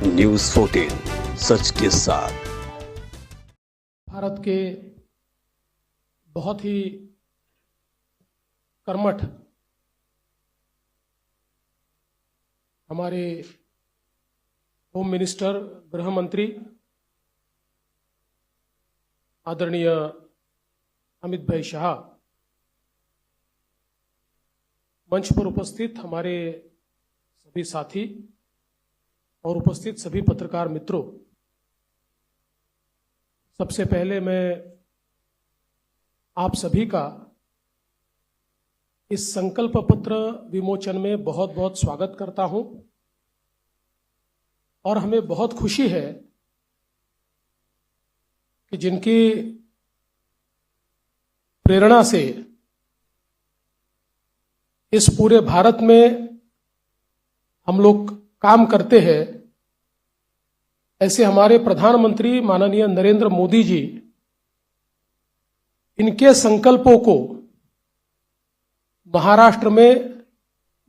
News 14 सच के साथ। भारत के बहुत ही कर्मठ हमारे होम मिनिस्टर, गृह मंत्री आदरणीय अमित भाई शाह, मंच पर उपस्थित हमारे सभी साथी और उपस्थित सभी पत्रकार मित्रों, सबसे पहले मैं आप सभी का इस संकल्प पत्र विमोचन में बहुत बहुत स्वागत करता हूं और हमें बहुत खुशी है कि जिनकी प्रेरणा से इस पूरे भारत में हम लोग काम करते हैं, ऐसे हमारे प्रधानमंत्री माननीय नरेंद्र मोदी जी, इनके संकल्पों को महाराष्ट्र में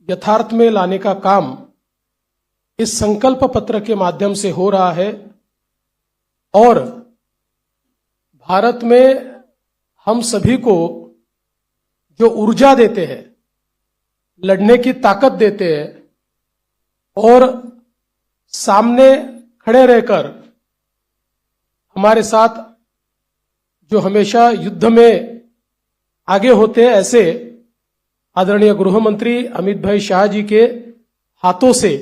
यथार्थ में लाने का काम इस संकल्प पत्र के माध्यम से हो रहा है और भारत में हम सभी को जो ऊर्जा देते हैं, लड़ने की ताकत देते हैं और सामने खड़े रहकर हमारे साथ जो हमेशा युद्ध में आगे होते हैं, ऐसे आदरणीय गृह मंत्री अमित भाई शाह जी के हाथों से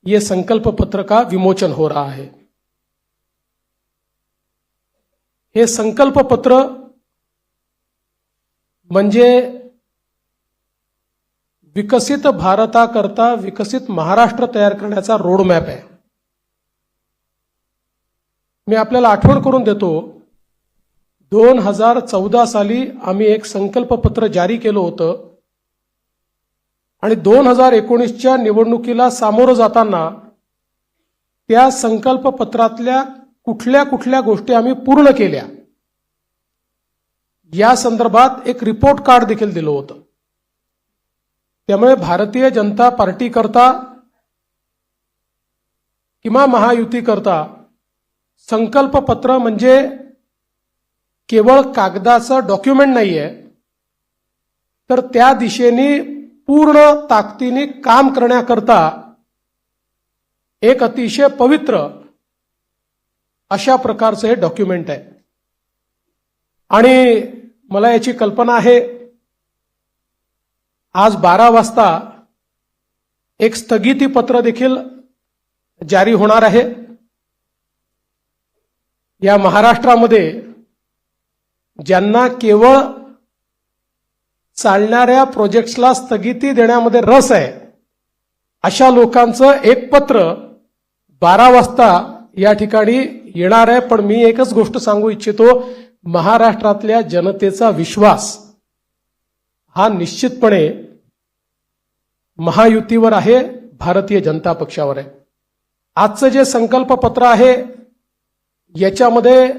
ये संकल्प पत्र का विमोचन हो रहा है। हे संकल्प पत्र म्हणजे विकसित भारताकरता विकसित महाराष्ट्र तयार करण्याचा रोड मॅप आहे। मी आपल्याला आठवण करून देतो, 2014 साली आम्ही एक संकल्प पत्र जारी केलं होतं आणि 2019च्या निवडणुकीला सामोरं जाताना त्या संकल्प पत्रातल्या कुठल्या कुठल्या गोष्टी आम्ही पूर्ण केल्या या संदर्भात एक रिपोर्ट कार्ड देखील दिलं होतं। त्यामुळे भारतीय जनता पार्टी करता किंवा महायुती करता संकल्प पत्र म्हणजे केवळ कागदाचं डॉक्युमेंट नाहीये, तर त्या दिशेने पूर्ण ताकदीने काम करण्याकरता एक अतिशय पवित्र अशा प्रकारचं हे डॉक्युमेंट आहे। आणि मला याची कल्पना आहे, आज 12 वाजता एक स्थगिती पत्र देखील जारी होणार आहे। या महाराष्ट्रामध्ये ज्यांना केवळ चालणाऱ्या प्रोजेक्ट्सला स्थगिती देण्यामध्ये रस आहे, अशा लोकांचं एक पत्र 12 वाजता या ठिकाणी येणार आहे। पण मी एकच गोष्ट सांगू इच्छितो, महाराष्ट्रातल्या जनतेचा विश्वास हा निश्चितपणे महायुतीवर आहे, भारतीय जनता पक्षावर आहे। आजचं जे संकल्प पत्र आहे याच्यामध्ये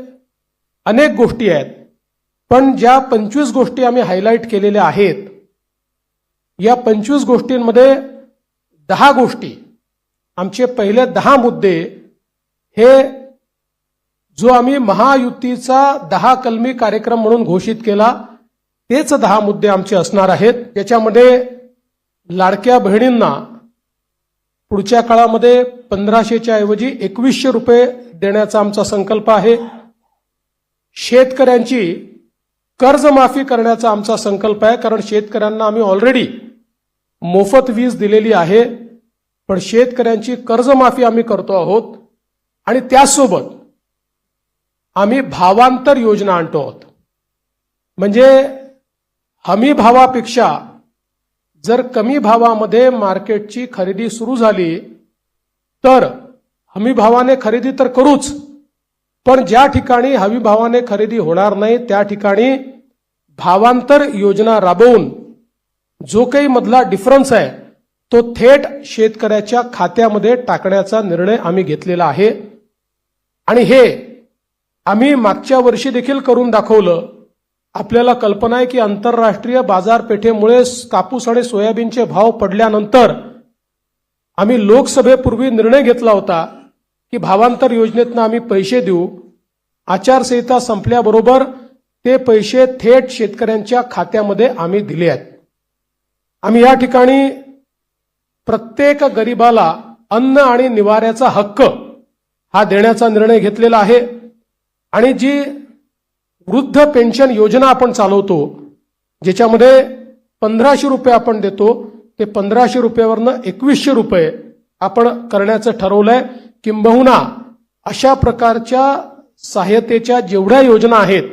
अनेक गोष्टी आहेत, पण ज्या 25 गोष्टी आम्ही हायलाइट केलेल्या आहेत, या 25 गोष्टींमध्ये 10 गोष्टी, आमचे पहिले 10 मुद्दे हे जो आम्ही महायुतीचा 10 कलमी कार्यक्रम म्हणून घोषित केला, तेच 10 मुद्दे आमचे असणार आहेत। त्याच्यामध्ये लाडक्या बहिणींना पुढच्या काळामध्ये 1500च्या ऐवजी 2100 रुपये देण्याचा आमचा संकल्प आहे। शेतकऱ्यांची कर्जमाफी करण्याचा आमचा संकल्प आहे, कारण शेतकऱ्यांना आम्ही ऑलरेडी मोफत वीज दिलेली आहे, पण शेतकऱ्यांची कर्जमाफी आम्ही करतो आहोत आणि त्यासोबत आम्ही भावांतर योजना आणतो आहोत। म्हणजे हमी भावापेक्षा जर कमी भावामध्ये मार्केटची खरेदी सुरू झाली तर हमी भावाने खरेदी तर करूच, पण ज्या ठिकाणी हमी भावाने खरेदी होणार नाही त्या ठिकाणी भावांतर योजना राबवून जो काही मधला डिफरन्स आहे तो थेट शेतकऱ्याच्या खात्यामध्ये टाकण्याचा निर्णय आम्ही घेतलेला आहे। आणि हे आम्ही मागच्या वर्षी देखील करून दाखवलं। आपल्याला कल्पना आहे की आंतरराष्ट्रीय बाजारपेठेमुळे कापूस आणि सोयाबीनचे भाव पडल्यानंतर आम्ही लोकसभेपूर्वी निर्णय घेतला होता की भावांतर योजनेतनं आम्ही पैसे देऊ. आचारसंहिता संपल्याबरोबर ते पैसे थेट शेतकऱ्यांच्या खात्यामध्ये आम्ही दिले आहेत. आम्ही या ठिकाणी प्रत्येक गरिबाला अन्न आणि निवाऱ्याचा हक्क हा देण्याचा निर्णय घेतलेला आहे. आणि जी वृद्ध पेन्शन योजना आपण चालवतो, ज्याच्यामध्ये 1500 रुपये आपण देतो, ते 1500 रुपयावरनं 2100 रुपये आपण करण्याचं ठरवलंय. किंबहुना अशा प्रकारच्या सहाय्यतेच्या जेवढ्या योजना आहेत,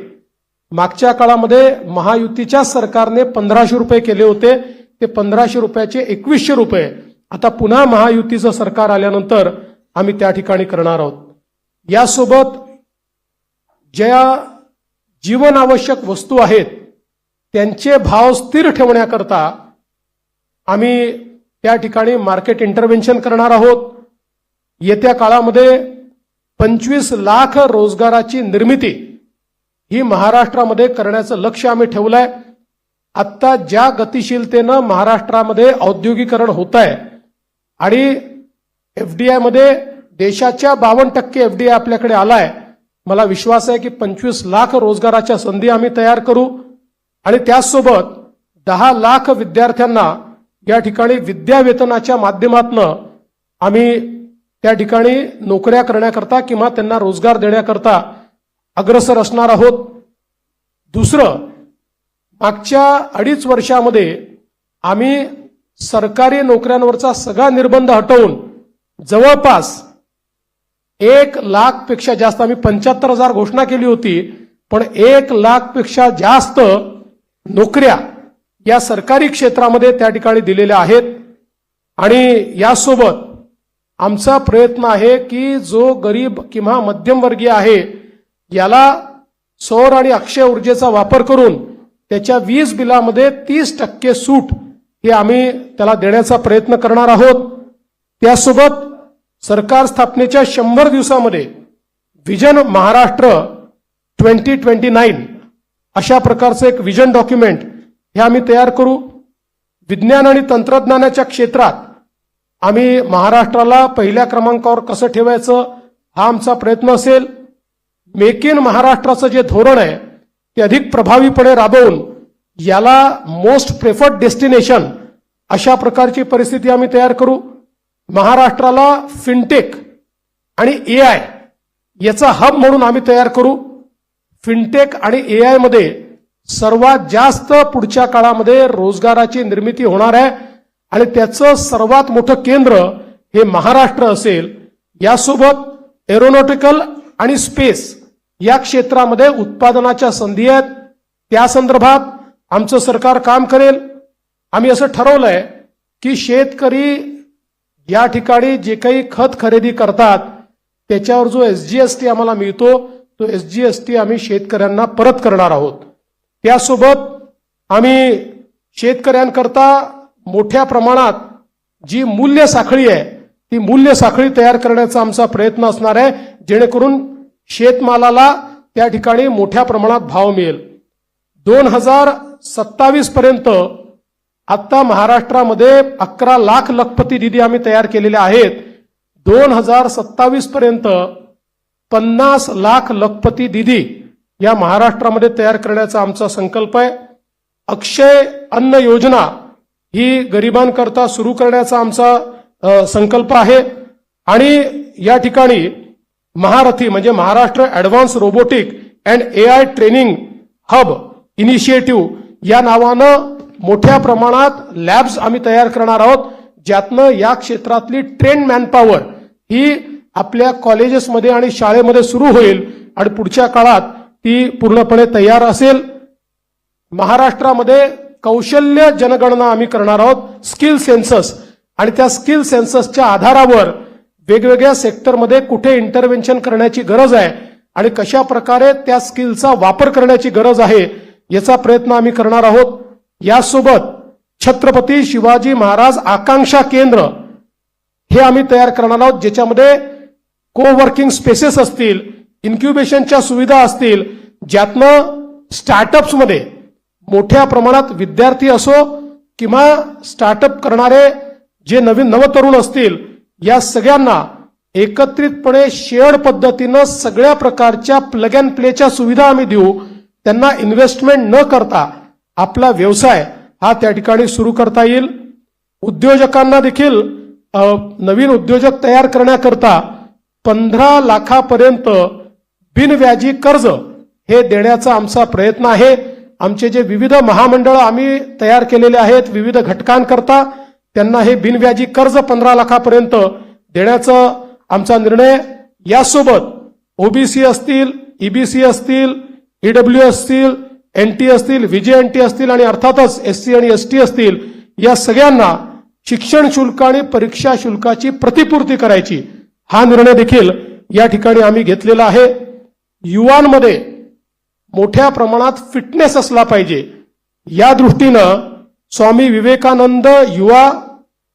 मागच्या काळामध्ये महायुतीच्या सरकारने 1500 रुपये केले होते, ते 1500 रुपयाचे 2100 रुपये आता पुन्हा महायुतीचं सरकार आल्यानंतर आम्ही त्या ठिकाणी करणार आहोत. यासोबत ज्या जीवनावश्यक वस्तू आहेत त्यांचे भाव स्थिर ठेवण्याकरता आम्ही त्या ठिकाणी मार्केट इंटरव्हेन्शन करणार आहोत. येत्या काळामध्ये 25 लाख रोजगाराची निर्मिती ही महाराष्ट्रामध्ये करण्याचं लक्ष्य आम्ही ठेवलंय. आत्ता ज्या गतिशीलतेनं महाराष्ट्रामध्ये औद्योगिकरण होत आहे आणि एफडीआय मध्ये देशाच्या 52% एफडीआय आपल्याकडे आलाय, मला विश्वास आहे की 25 लाख रोजगाराच्या संधी आम्ही तयार करू. आणि त्याचसोबत 10 लाख विद्यार्थ्यांना या ठिकाणी विद्यावेतनाच्या माध्यमातून आम्ही त्या ठिकाणी नोकऱ्या करण्याकरता किंवा त्यांना रोजगार देण्याकरता अग्रसर असणार आहोत. दुसरं, मागच्या 2.5 वर्षामध्ये आम्ही सरकारी नोकऱ्यांवरचा सगळा निर्बंध हटवून जवळपास 1 लाखपेक्षा जास्त, आम्ही 75,000 घोषणा केली होती, पण 1 लाखपेक्षा जास्त नोकऱ्या या सरकारी क्षेत्रामध्ये त्या ठिकाणी दिलेल्या आहेत. आणि यासोबत आमचा प्रयत्न आहे की जो गरीब किंवा मध्यमवर्गीय आहे याला सौर आणि अक्षय ऊर्जेचा वापर करून त्याच्या वीज बिलामध्ये 30% सूट हे आम्ही त्याला देण्याचा प्रयत्न करणार आहोत. त्यासोबत सरकार स्थापनेच्या 100 दिवसामध्ये विजन महाराष्ट्र 2029 अशा प्रकारचं एक विजन डॉक्युमेंट हे आम्ही तयार करू. विज्ञान आणि तंत्रज्ञानाच्या क्षेत्रात आम्ही महाराष्ट्राला पहिल्या क्रमांकावर कसं ठेवायचं हा आमचा प्रयत्न असेल. मेक इन महाराष्ट्राचं जे धोरण आहे ते अधिक प्रभावीपणे राबवून याला मोस्ट प्रेफर्ड डेस्टिनेशन अशा प्रकारची परिस्थिती आम्ही तयार करू. महाराष्ट्राला फिनटेक आणि एआय याचा हब म्हणून आम्ही तयार करू. फिनटेक आणि एआय मध्ये सर्वात जास्त पुढच्या काळामध्ये रोजगाराची निर्मिती होणार आहे आणि त्याचं सर्वात मोठं केंद्र हे महाराष्ट्र असेल. यासोबत एरोनॉटिकल आणि स्पेस या क्षेत्रामध्ये उत्पादनाच्या संधी आहेत, त्या संदर्भात आमचं सरकार काम करेल. आम्ही असं ठरवलंय की शेतकरी या ठिकाणी जे काही खत खरेदी करतात त्याच्यावर जो एसजीएसटी आम्हाला मिळतो तो एसजीएसटी आम्ही शेतकऱ्यांना परत करणार आहोत. त्यासोबत आम्ही शेतकऱ्यांकरता मोठ्या प्रमाणात जी मूल्य साखळी आहे ती मूल्य साखळी तयार करण्याचा आमचा प्रयत्न असणार आहे, जेणेकरून शेतमालाला त्या ठिकाणी मोठ्या प्रमाणात भाव मिळेल. 2027 पर्यंत आता महाराष्ट्रामध्ये 11 लाख लखपती निधी आम्ही तयार केलेले आहेत. 2027 पर्यंत 50 लाख लखपती निधी या महाराष्ट्रामध्ये तयार करण्याचा आमचा संकल्प आहे. अक्षय अन्न योजना ही गरिबांकरता सुरू करण्याचा आमचा संकल्प आहे. आणि या ठिकाणी महारथी म्हणजे Maharashtra advance robotic and AI training hub initiative या नावानं मोठ्या प्रमाणात लॅब्स आम्ही तयार करणार आहोत, ज्यातनं या क्षेत्रातली ट्रेन मॅनपॉवर ही आपल्या कॉलेजेसमध्ये आणि शाळेमध्ये सुरू होईल आणि पुढच्या काळात ती पूर्णपणे तयार असेल. महाराष्ट्रामध्ये कौशल्य जनगणना आम्ही करणार आहोत, स्किल सेन्सस, आणि त्या स्किल सेन्ससच्या आधारावर वेगवेगळ्या सेक्टरमध्ये कुठे इंटरव्हेन्शन करण्याची गरज आहे आणि कशा प्रकारे त्या स्किलचा वापर करण्याची गरज आहे याचा प्रयत्न आम्ही करणार आहोत. यासोबत छत्रपती शिवाजी महाराज आकांक्षा केंद्र हे आम्ही तयार करणार आहोत, ज्याच्यामध्ये कोवर्किंग स्पेसेस असतील, इन्क्युबेशनच्या सुविधा असतील, ज्यातनं स्टार्टअप्समध्ये मोठ्या प्रमाणात विद्यार्थी असो किंवा स्टार्टअप करणारे जे नवतरुण असतील या सगळ्यांना एकत्रितपणे शेअर्ड पद्धतीनं सगळ्या प्रकारच्या प्लग अँड प्लेच्या सुविधा आम्ही देऊ. त्यांना इन्व्हेस्टमेंट न करता आपला व्यवसाय हा त्या ठिकाणी सुरू करता येईल. उद्योजकांना देखील नवीन उद्योजक तयार करण्याकरता 15 लाखापर्यंत बिनव्याजी कर्ज हे देण्याचा आमचा प्रयत्न आहे. आमचे जे विविध महामंडळ आम्ही तयार केलेले आहेत विविध घटकांकरता त्यांना हे बिनव्याजी कर्ज 15 लाखापर्यंत देण्याचा आमचा निर्णय. यासोबत ओबीसी असतील, ईबीसी असतील, ईडब्ल्यू असतील, एनटी असतील, व्हीजेएनटी असतील आणि अर्थातच एससी आणि एसटी असतील, या सगळ्यांना शिक्षण शुल्क आणि परीक्षा शुल्काची प्रतिपूर्ती करायची हा निर्णय देखील या ठिकाणी आम्ही घेतलेला आहे. युवांमध्ये मोठ्या प्रमाणात फिटनेस असला पाहिजे या दृष्टीनं स्वामी विवेकानंद युवा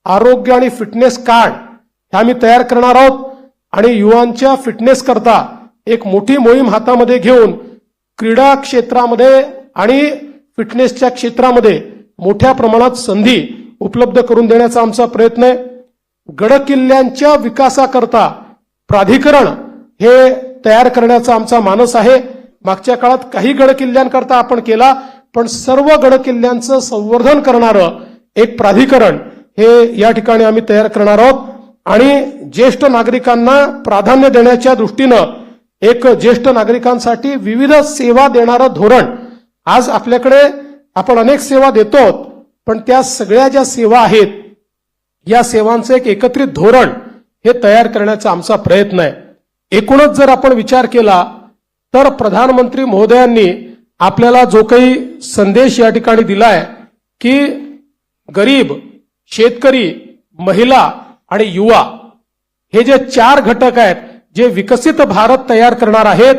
आरोग्य आणि फिटनेस कार्ड हे आम्ही तयार करणार आहोत आणि युवांच्या फिटनेस करता एक मोठी मोहीम हातामध्ये घेऊन क्रीडा क्षेत्रामध्ये आणि फिटनेसच्या क्षेत्रामध्ये मोठ्या प्रमाणात संधी उपलब्ध करून देण्याचा आमचा प्रयत्न आहे. गडकिल्ल्यांच्या विकासाकरता प्राधिकरण हे तयार करण्याचा आमचा मानस आहे. मागच्या काळात काही गडकिल्ल्यांकरता आपण केला, पण सर्व गडकिल्ल्यांचं संवर्धन करणारं एक प्राधिकरण हे या ठिकाणी आम्ही तयार करणार आहोत. आणि ज्येष्ठ नागरिकांना प्राधान्य देण्याच्या दृष्टीनं एक ज्येष्ठ नागरिकांसाठी विविध सेवा देणारं धोरण. आज आपल्याकडे आपण अनेक सेवा देतो, पण त्या सगळ्या ज्या सेवा आहेत या सेवांचं एक एकत्रित धोरण हे तयार करण्याचा आमचा प्रयत्न आहे. एकूणच जर आपण विचार केला तर प्रधानमंत्री महोदयांनी आपल्याला जो काही संदेश या ठिकाणी दिलाय की गरीब, शेतकरी, महिला आणि युवा हे जे 4 घटक आहेत जे विकसित भारत तयार करणार आहेत,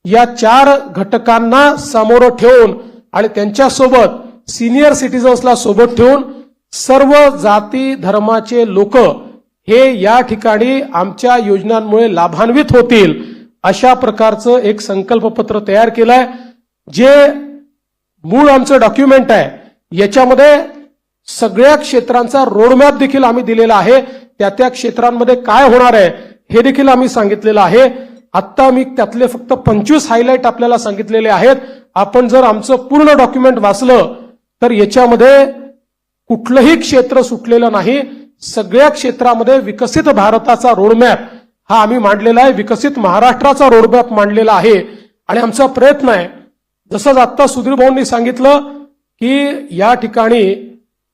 या 4 घटकांना समोर ठेवून आणि त्यांच्यासोबत सिनियर सिटीजन्सला सोबत ठेवून सर्व जाती धर्माचे लोक हे या ठिकाणी आमच्या योजनांमुळे लाभान्वित होतील अशा प्रकारचं एक संकल्पपत्र तयार केलंय. जे मूळ आमचं डॉक्युमेंट आहे याच्यामध्ये सगळ्या क्षेत्रांचा रोडमॅप देखील आम्ही दिलेला आहे. त्या क्षेत्रांमध्ये काय होणार आहे हे देखील आम्ही सांगितलेलं आहे. आत्ता मी त्यातले फक्त 25 हायलाइट आपल्याला सांगितलेले आहेत. आपण जर आमचं पूर्ण डॉक्युमेंट वाचलं तर याच्यामध्ये कुठलंही क्षेत्र सुटलेलं नाही. सगळ्या क्षेत्रामध्ये विकसित भारताचा रोडमॅप हा आम्ही मांडलेला आहे. विकसित महाराष्ट्राचा रोडमॅप मांडलेला आहे. आणि आमचा प्रयत्न आहे, जसं आता सुधीर भाऊंनी सांगितलं की या ठिकाणी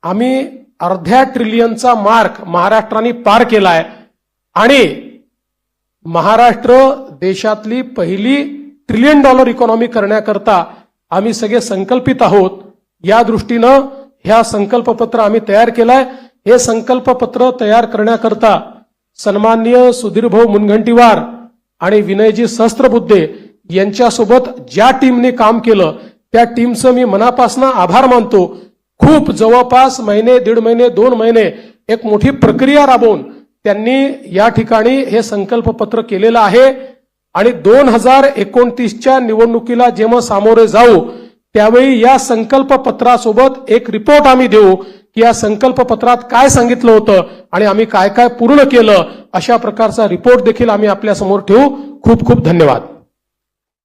आम्ही अर्ध्या ट्रिलियनचा मार्क महाराष्ट्राने पार केलाय आणि महाराष्ट्र देशातली पहिली $1 ट्रिलियन इकॉनॉमी करण्याकरता आम्ही सगळे संकल्पित आहोत. या दृष्टीनं ह्या संकल्पपत्र आम्ही तयार केलाय. हे संकल्पपत्र तयार करण्याकरता सन्माननीय सुधीरभाऊ मुनगंटीवार आणि विनयजी सहस्त्रबुद्धे यांच्यासोबत ज्या टीमने काम केलं त्या टीमचं मी मनापासून आभार मानतो. खूप जवळपास महिने, 1.5 महिने, 2 महिने एक मोठी प्रक्रिया राबवून त्यांनी या ठिकाणी हे संकल्पपत्र केलेलं आहे. आणि 2029च्या निवडणुकीला जेव्हा सामोरे जाऊ त्यावेळी या संकल्पपत्रासोबत एक रिपोर्ट आम्ही देऊ की या संकल्पपत्रात काय सांगितलं होतं आणि आम्ही काय काय पूर्ण केलं, अशा प्रकारचा रिपोर्ट देखील आम्ही आपल्या समोर ठेवू. खूप खूप धन्यवाद.